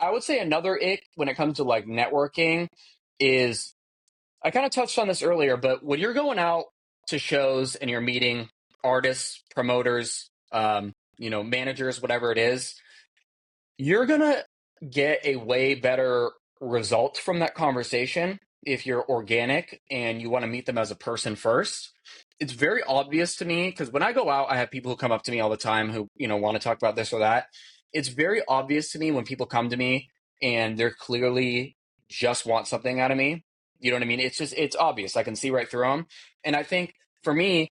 I would say another ick when it comes to like networking is, I kind of touched on this earlier, but when you're going out to shows and you're meeting artists, promoters, managers, whatever it is, you're gonna get a way better result from that conversation if you're organic and you want to meet them as a person first. It's very obvious to me because when I go out, I have people who come up to me all the time who, want to talk about this or that. It's very obvious to me when people come to me and they're clearly just want something out of me. You know what I mean? It's obvious. I can see right through them. And I think for me,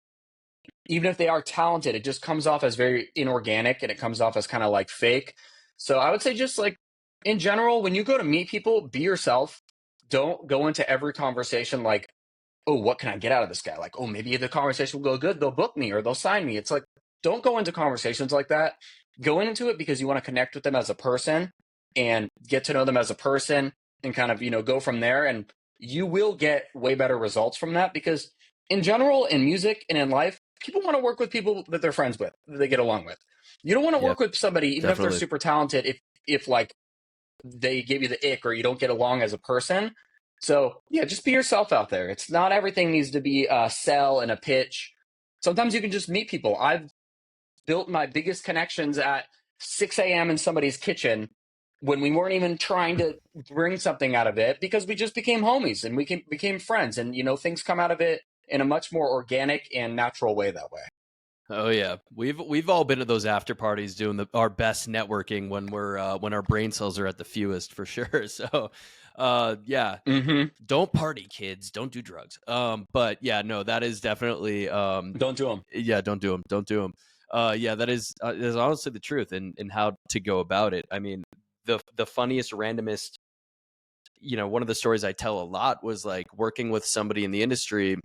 even if they are talented, it just comes off as very inorganic and it comes off as kind of like fake. So I would say just like in general, when you go to meet people, be yourself. Don't go into every conversation like, oh, what can I get out of this guy? Like, oh, maybe the conversation will go good. They'll book me or they'll sign me. It's like, don't go into conversations like that. Go into it because you want to connect with them as a person and get to know them as a person and kind of, go from there. And you will get way better results from that because in general, in music and in life, people want to work with people that they're friends with, that they get along with. You don't want to work with somebody, even if they're super talented, if like they give you the ick or you don't get along as a person. So yeah, just be yourself out there. It's not everything needs to be a sell and a pitch. Sometimes you can just meet people. I've built my biggest connections at 6 a.m. in somebody's kitchen when we weren't even trying to bring something out of it because we just became homies and we became friends. And, things come out of it in a much more organic and natural way that way. Oh yeah, we've all been at those after parties doing our best networking when when our brain cells are at the fewest for sure. So, yeah, Don't party, kids. Don't do drugs. But yeah, no, that is definitely don't do them. Yeah, don't do them. Don't do them. Yeah, that is honestly the truth and how to go about it. I mean, the funniest, randomest, one of the stories I tell a lot was like working with somebody in the industry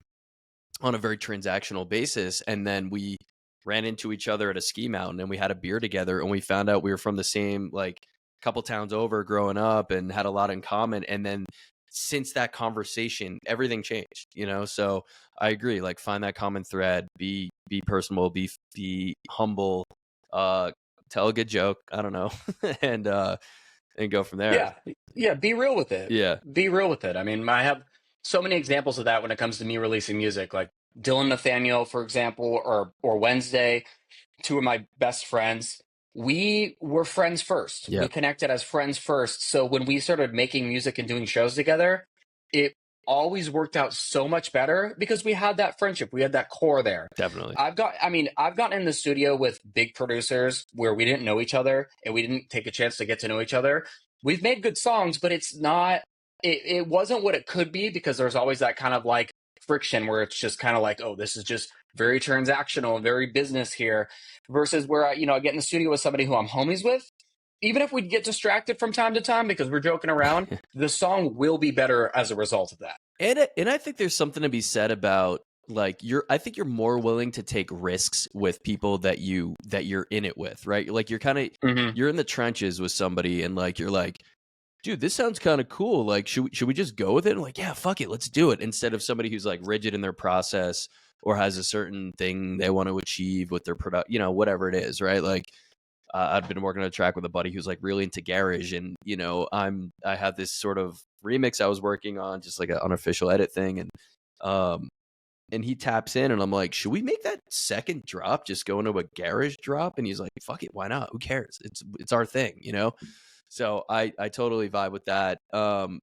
on a very transactional basis, and then we ran into each other at a ski mountain and we had a beer together and we found out we were from the same like couple towns over growing up and had a lot in common. And then since that conversation, everything changed, So I agree, like find that common thread, be personable, be humble, tell a good joke, I don't know, and go from there. Yeah, be real with it. Yeah, be real with it. I mean, I have so many examples of that when it comes to me releasing music, like Dylan Nathaniel, for example, or Wednesday, two of my best friends. We were friends first. Yeah. We connected as friends first. So when we started making music and doing shows together, it always worked out so much better because we had that friendship. We had that core there. Definitely. I've gotten in the studio with big producers where we didn't know each other and we didn't take a chance to get to know each other. We've made good songs, but it wasn't what it could be because there's always that kind of like friction where it's just kind of like, oh, this is just very transactional, very business here, versus where I get in the studio with somebody who I'm homies with. Even if we get distracted from time to time because we're joking around, the song will be better as a result of that. And I think there's something to be said about like I think you're more willing to take risks with people that you're in it with, right? Like you're kind of you're in the trenches with somebody and like you're like, dude, this sounds kind of cool. Like, should we just go with it? And like, yeah, fuck it, let's do it. Instead of somebody who's like rigid in their process or has a certain thing they want to achieve with their product, whatever it is, right? Like, I've been working on a track with a buddy who's like really into garage, and I had this sort of remix I was working on, just like an unofficial edit thing, and he taps in, and I'm like, should we make that second drop just go into a garage drop? And he's like, fuck it, why not? Who cares? It's our thing, So I totally vibe with that. And